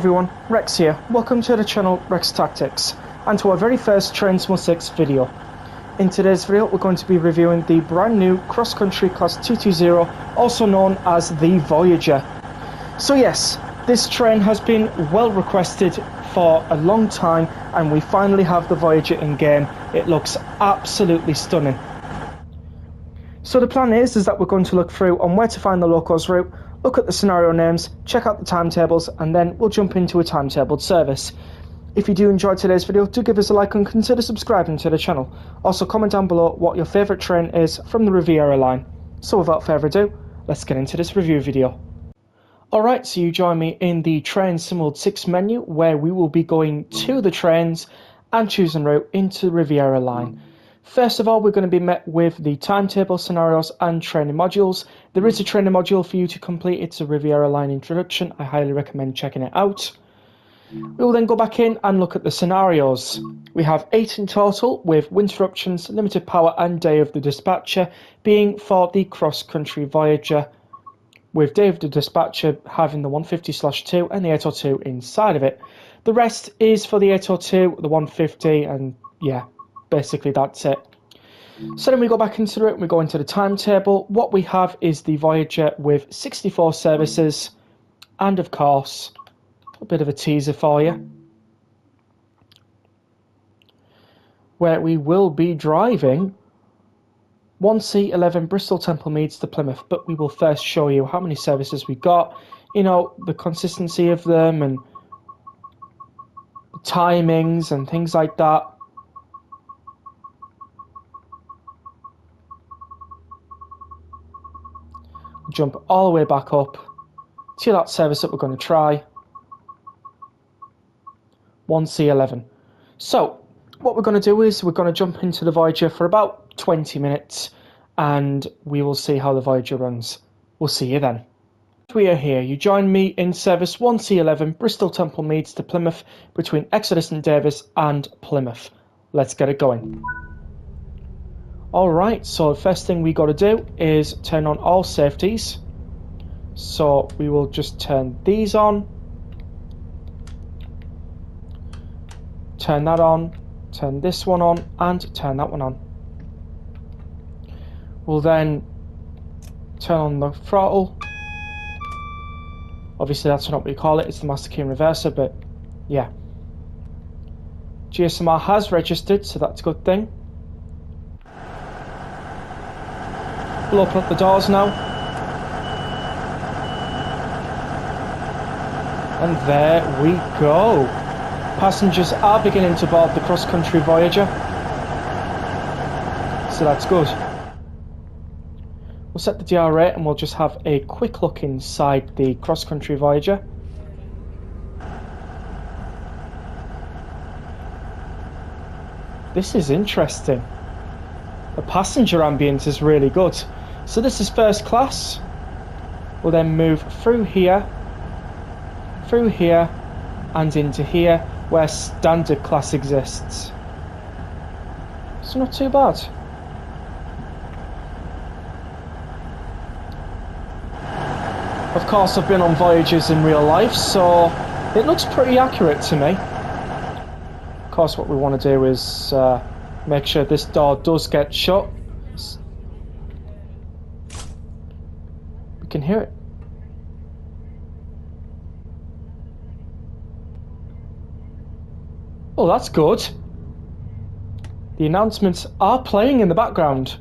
everyone, Rex here. Welcome to the channel Rex Tactics and to our very first Trainspotting 6 video. In today's video we're going to be reviewing the brand new Cross Country Class 220, also known as the Voyager. So yes, this train has been well requested for a long time and we finally have the Voyager in game. It looks absolutely stunning. So the plan is that we're going to look through on where to find the locals route, look at the scenario names, check out the timetables, and then we'll jump into a timetabled service. If you do enjoy today's video, do give us a like and consider subscribing to the channel. Also comment down below what your favourite train is from the Riviera line. So without further ado, let's get into this review video. Alright, so you join me in the Trainspotting 6 menu where we will be going to the trains and choosing route into the Riviera line. First of all, we're going to be met with the timetable scenarios and training modules. There is a training module for you to complete. It's a Riviera line introduction. I highly recommend checking it out. We will then go back in and look at the scenarios. We have 8 in total, with wind interruptions, limited power and day of the dispatcher being for the Cross Country Voyager, with day of the dispatcher having the 150/2 and the 802 inside of it. The rest is for the 802, the 150, and yeah, basically that's it. So then we go back into it and we go into the timetable. What we have is the Voyager with 64 services and of course a bit of a teaser for you where we will be driving 1C11 Bristol Temple Meads to Plymouth, but we will first show you how many services we got, you know, the consistency of them and the timings and things like that. Jump all the way back up to that service that we're going to try, 1C11. So what we're going to do is we're going to jump into the Voyager for about 20 minutes and we will see how the Voyager runs. We'll see you then. We are here. You join me in service 1C11 Bristol Temple Meads to Plymouth between Exeter St Davis and Plymouth. Let's get it going. Alright, so the first thing we got to do is turn on all safeties. So we will just turn these on, turn that on, turn this one on, and turn that one on. We'll then turn on the throttle. Obviously that's not what we call it, it's the master key and reverser, but yeah. GSMR has registered, so that's a good thing. We'll open up the doors now. And there we go. Passengers are beginning to board the Cross Country Voyager. So that's good. We'll set the DR rate and we'll just have a quick look inside the Cross Country Voyager. This is interesting. The passenger ambience is really good. So this is first class. We'll then move through here, and into here where standard class exists. It's not too bad. Of course I've been on Voyagers in real life, so it looks pretty accurate to me. Of course what we want to do is make sure this door does get shut. We can hear it. Oh, that's good. The announcements are playing in the background.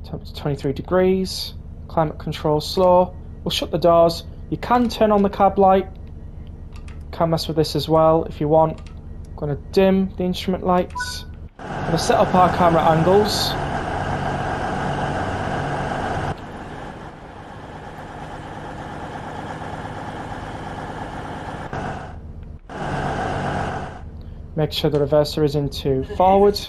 Temperature 23 degrees. Climate control slow. We'll shut the doors. You can turn on the cab light. Can mess with this as well if you want. I'm going to dim the instrument lights. I'm going to set up our camera angles. Make sure the reverser is into forward.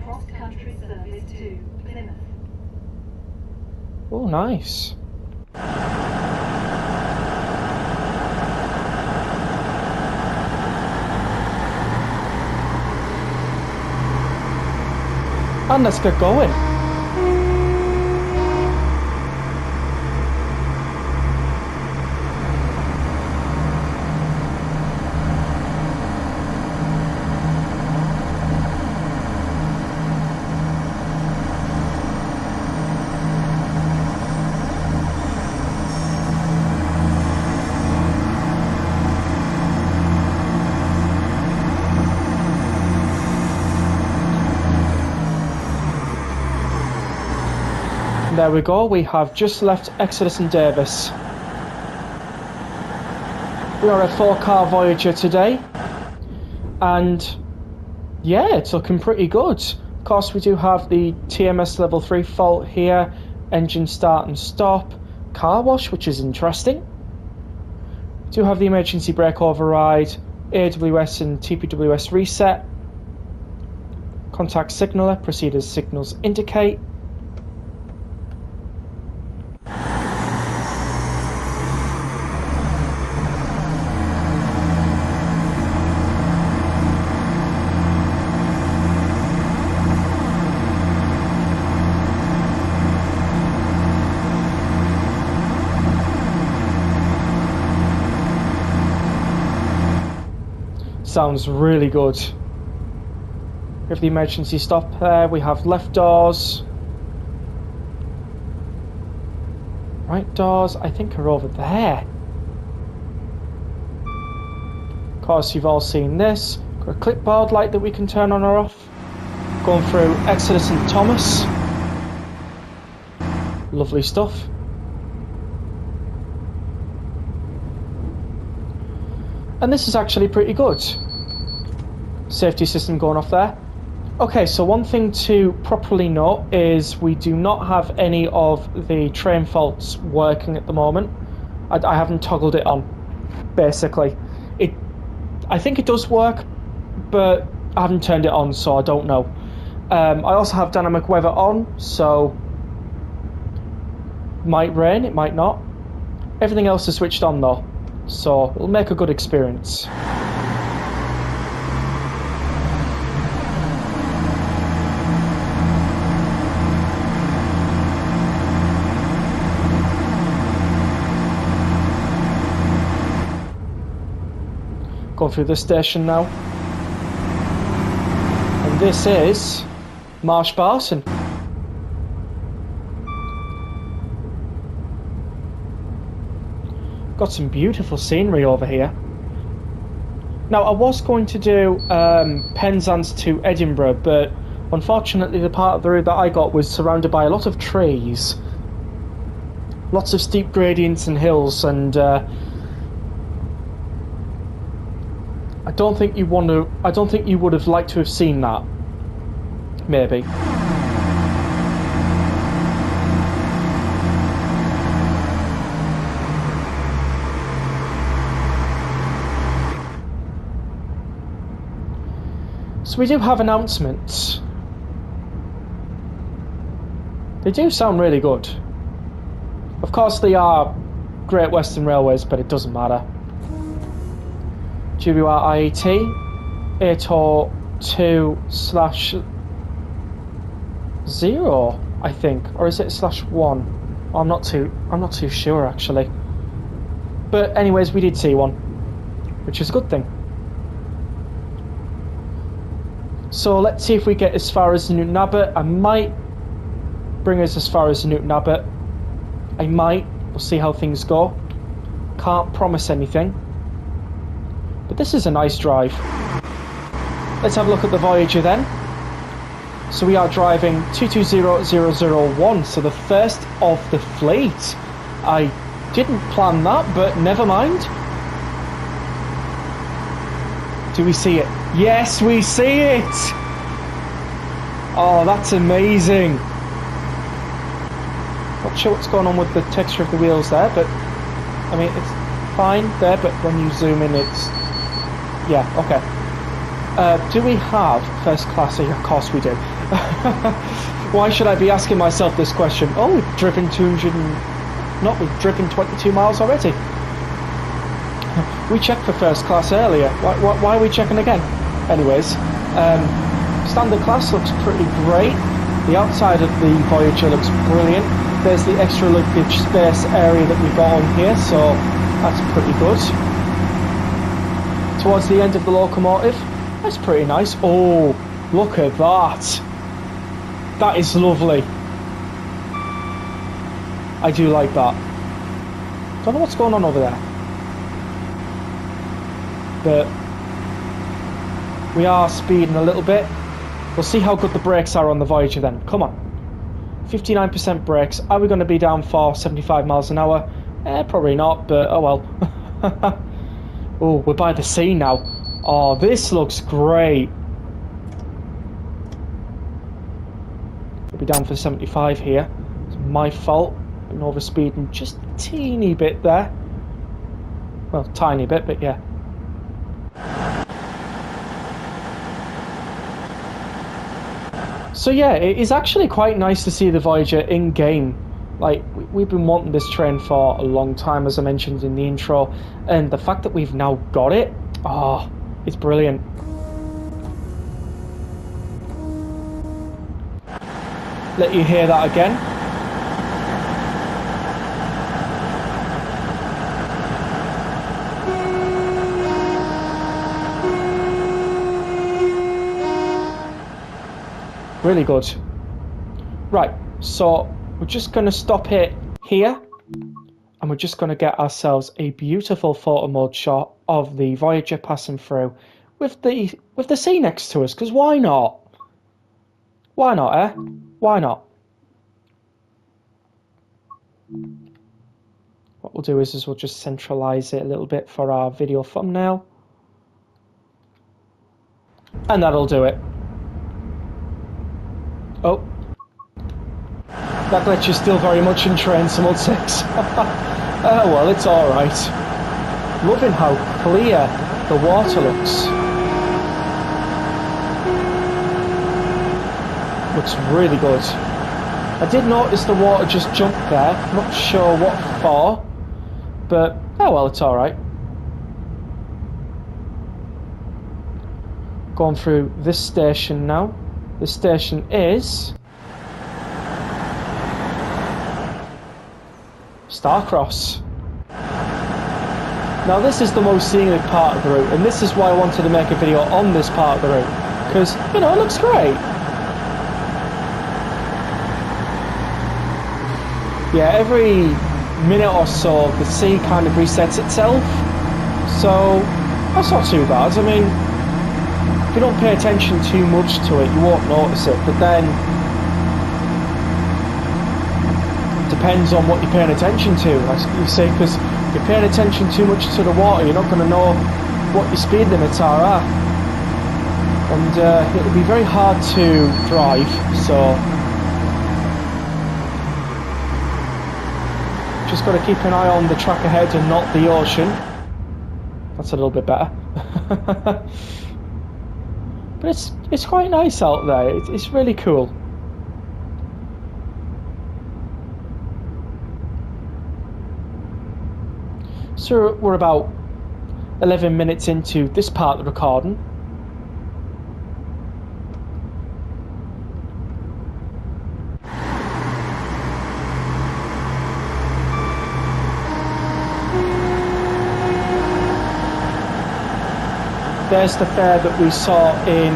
Cross country service to Plymouth. Oh, nice. And let's get going. There we go, we have just left Exodus and Davis. We are a 4-car Voyager today, and yeah, it's looking pretty good. Of course, we do have the TMS level 3 fault here, engine start and stop, car wash, which is interesting. We do have the emergency brake override, AWS and TPWS reset, contact signaler, proceed as signals indicate. Sounds really good. We have the emergency stop there, we have left doors. Right doors, I think, are over there. Of course, you've all seen this. Got a clipboard light that we can turn on or off. Going through Exodus and Thomas. Lovely stuff. And this is actually pretty good. Safety system going off there. Okay, so one thing to properly note is we do not have any of the train faults working at the moment. I haven't toggled it on, basically. I think it does work, but I haven't turned it on, so I don't know. I also have dynamic weather on, so might rain, it might not. Everything else is switched on though, so it'll make a good experience. Going through this station now. And this is Marsh Barson. Got some beautiful scenery over here. Now, I was going to do Penzance to Edinburgh, but unfortunately the part of the route that I got was surrounded by a lot of trees. Lots of steep gradients and hills, and I don't think you would have liked to have seen that. Maybe. So we do have announcements. They do sound really good. Of course they are Great Western Railways, but it doesn't matter. GWR IET 802/0, I think, or is it /1? I'm not too sure actually. But anyways, we did see one, which is a good thing. So let's see if we get as far as Newton Abbot. I might bring us as far as Newton Abbot. I might. We'll see how things go. Can't promise anything. But this is a nice drive. Let's have a look at the Voyager then. So we are driving 220001, so the first of the fleet. I didn't plan that, but never mind. Do we see it? Yes, we see it! Oh, that's amazing. Not sure what's going on with the texture of the wheels there, but I mean, it's fine there, but when you zoom in, it's... Yeah, okay. Do we have first class? Of course we do. Why should I be asking myself this question? Oh, we've driven 22 miles already. We checked for first class earlier. Why are we checking again? Anyways, standard class looks pretty great. The outside of the Voyager looks brilliant. There's the extra luggage space area that we've got on here, so that's pretty good. Towards the end of the locomotive, that's pretty nice. Oh, look at that. That is lovely. I do like that. Don't know what's going on over there. But we are speeding a little bit. We'll see how good the brakes are on the Voyager then. Come on. 59% brakes. Are we going to be down for 75 miles an hour? Probably not, but oh well. Oh, we're by the sea now. Oh, this looks great. We'll be down for 75 here. It's my fault. Been overspeeding just a teeny bit there. Well, tiny bit, but yeah. So yeah, it is actually quite nice to see the Voyager in game. Like, we've been wanting this train for a long time, as I mentioned in the intro, and the fact that we've now got it, oh, it's brilliant. Let you hear that again. Really good. Right, so we're just going to stop it here, and we're just going to get ourselves a beautiful photo mode shot of the Voyager passing through with the sea next to us, because why not? Why not, eh? Why not? What we'll do is we'll just centralize it a little bit for our video thumbnail, and that'll do it. Oh, that glitch is still very much in Trainspotting 6. Oh well, it's alright. Loving how clear the water looks. Looks really good. I did notice the water just jumped there. Not sure what for, but oh well, it's alright. Going through this station now. This station is Starcross. Now this is the most scenic part of the route, and this is why I wanted to make a video on this part of the route, because, you know, it looks great. Yeah, every minute or so the sea kind of resets itself, so that's not too bad. I mean, if you don't pay attention too much to it, you won't notice it, but then it depends on what you're paying attention to, as you say, because if you're paying attention too much to the water, you're not going to know what your speed limits are, and it'll be very hard to drive, so just got to keep an eye on the track ahead and not the ocean. That's a little bit better. But it's quite nice out there. It's really cool. So we're about 11 minutes into this part of the recording. There's the fare that we saw in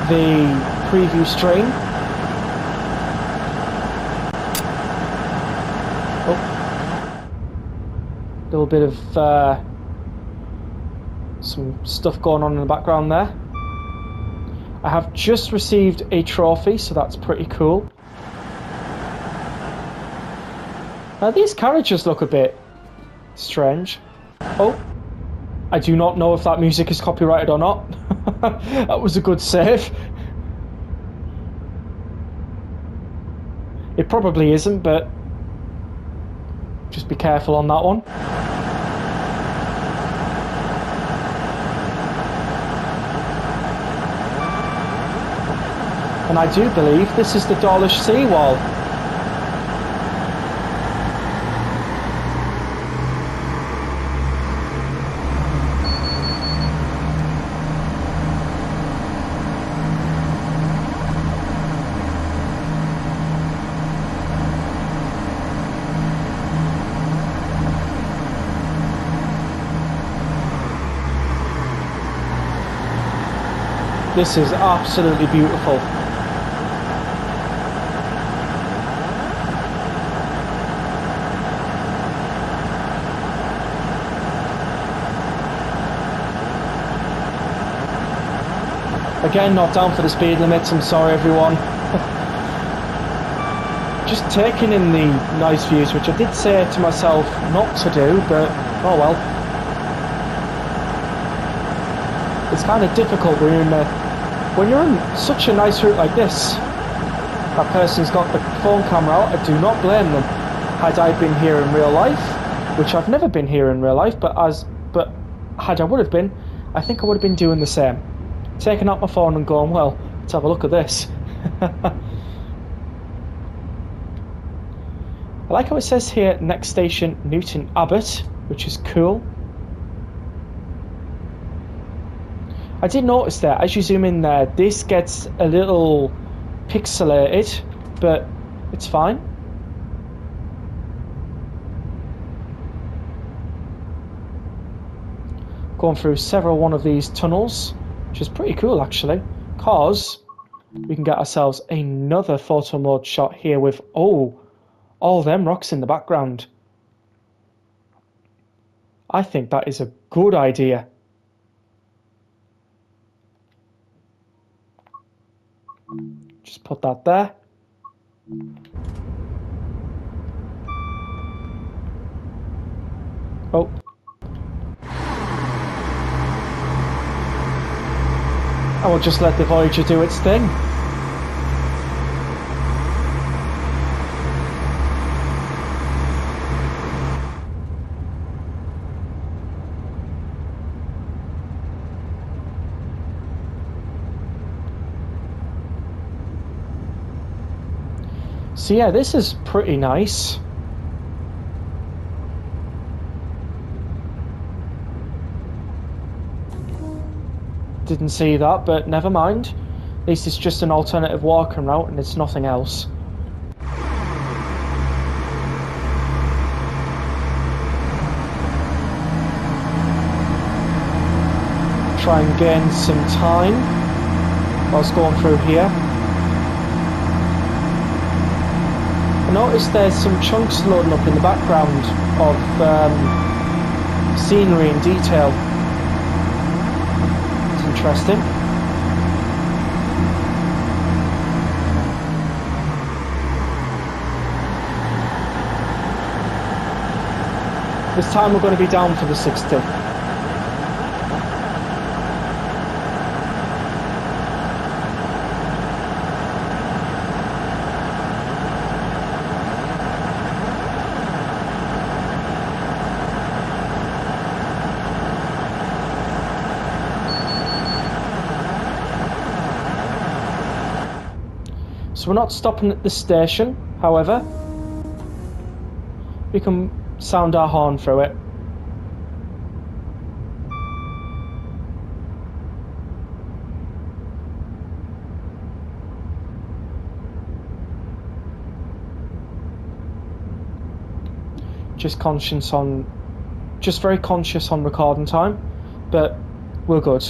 the preview stream. Oh, a little bit of some stuff going on in the background there. I have just received a trophy, so that's pretty cool. Now these carriages look a bit strange. Oh. I do not know if that music is copyrighted or not. That was a good save. It probably isn't, but just be careful on that one. And I do believe this is the Dawlish seawall. This is absolutely beautiful. Again, not down for the speed limits, I'm sorry everyone. just taking in the nice views, which I did say to myself not to do, but oh well. It's kind of difficult when you're in such a nice route like this. That person's got the phone camera out. I do not blame them. Had I been here in real life, which I've never been here in real life, but had I would have been, I think I would have been doing the same. Taking out my phone and going, well, let's have a look at this. I like how it says here, next station, Newton Abbot, which is cool. I did notice that as you zoom in there, this gets a little pixelated, but it's fine. Going through one of these tunnels, which is pretty cool actually, because we can get ourselves another photo mode shot here with, oh, all them rocks in the background. I think that is a good idea. Just put that there. Oh. I will just let the Voyager do its thing. So yeah, this is pretty nice. Didn't see that, but never mind. At least it's just an alternative walking route and it's nothing else. Try and gain some time whilst going through here. I noticed there's some chunks loading up in the background of scenery and detail. It's interesting. This time we're going to be down for the 60. So we're not stopping at the station, however. We can sound our horn through it. Just very conscious on recording time, but we're good.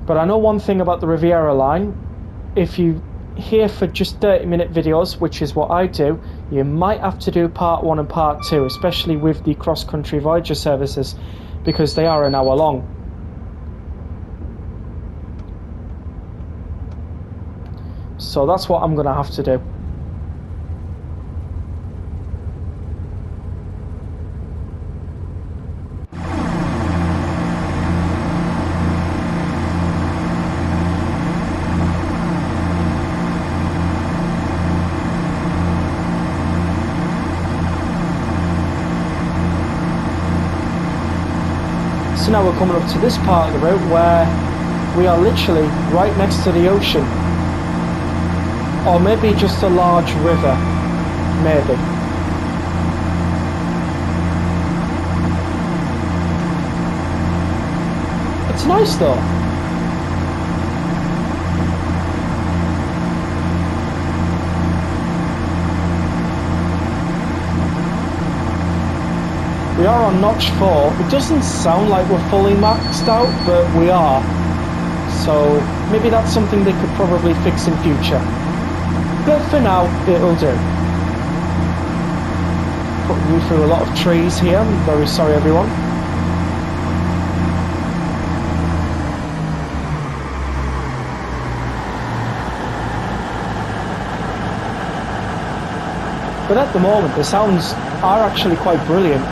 But I know one thing about the Riviera line. If you here for just 30-minute videos, which is what I do, you might have to do part 1 and part 2, especially with the cross-country Voyager services, because they are an hour long. So that's what I'm going to have to do. So now we're coming up to this part of the route where we are literally right next to the ocean. Or maybe just a large river. Maybe. It's nice though. We We are on notch 4. It doesn't sound like we're fully maxed out, but we are. So maybe that's something they could probably fix in future. But for now, it'll do. Putting you through a lot of trees here. I'm very sorry, everyone. But at the moment, the sounds are actually quite brilliant.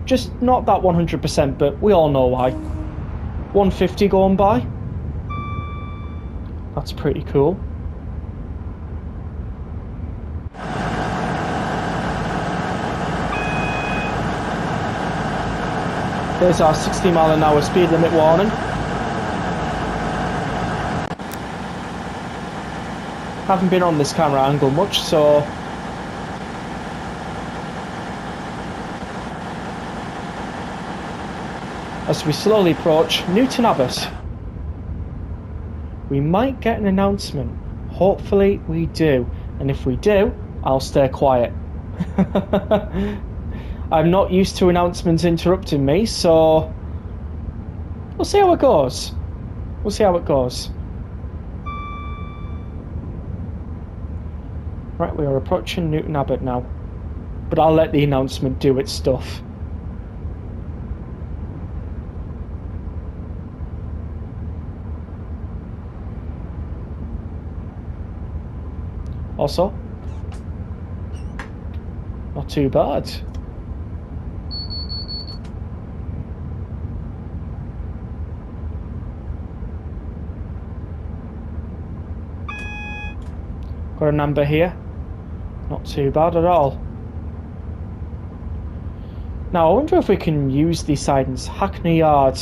Just not that 100%, but we all know why. 150 going by. That's pretty cool. There's our 60 mile an hour speed limit warning. Haven't been on this camera angle much, so as we slowly approach Newton Abbot, we might get an announcement. Hopefully we do, and if we do, I'll stay quiet. I'm not used to announcements interrupting me, so we'll see how it goes. We'll see how it goes. Right, we are approaching Newton Abbot now, but I'll let the announcement do its stuff. Also, not too bad. Got a number here. Not too bad at all. Now I wonder if we can use these sidings. Hackney Yard.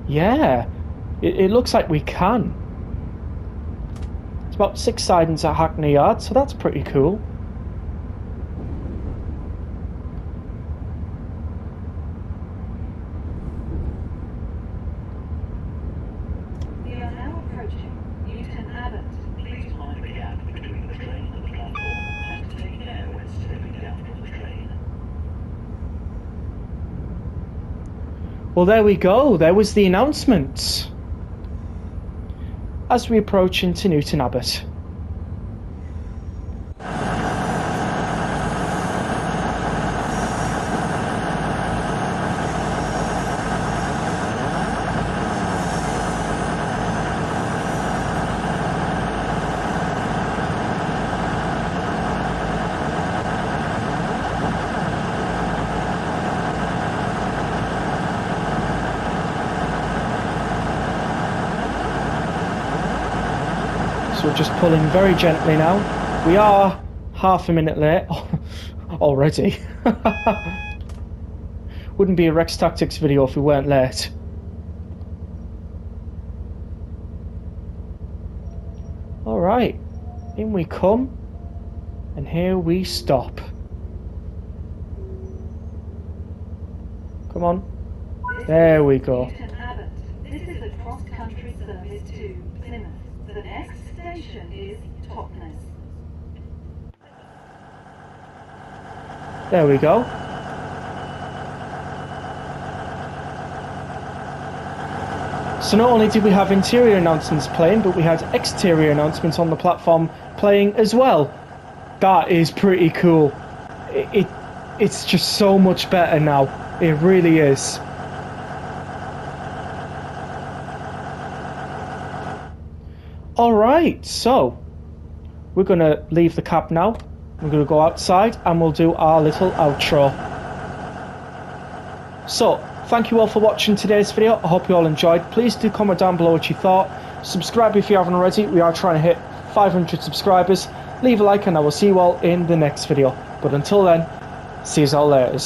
Yeah, it looks like we can. It's about 6 sidings at Hackney Yard, so that's pretty cool. We are now approaching Newton Abbot. Please mind the gap between the train and the platform and take care when stepping down from the train. Well, there we go. There was the announcement. As we approach into Newton Abbot. So we're just pulling very gently now. We are half a minute late already. Wouldn't be a Rex Tactics video if we weren't late. Alright, in we come, and here we stop. Come on. There we go. Newton Abbot. This is a cross-country service to Plymouth. The next station is Totnes. There we go. So not only did we have interior announcements playing, but we had exterior announcements on the platform playing as well. That is pretty cool. It's just so much better now. It really is. Alright, so we're going to leave the cab now. We're going to go outside and we'll do our little outro. So, thank you all for watching today's video. I hope you all enjoyed. Please do comment down below what you thought. Subscribe if you haven't already. We are trying to hit 500 subscribers. Leave a like and I will see you all in the next video. But until then, see you all later.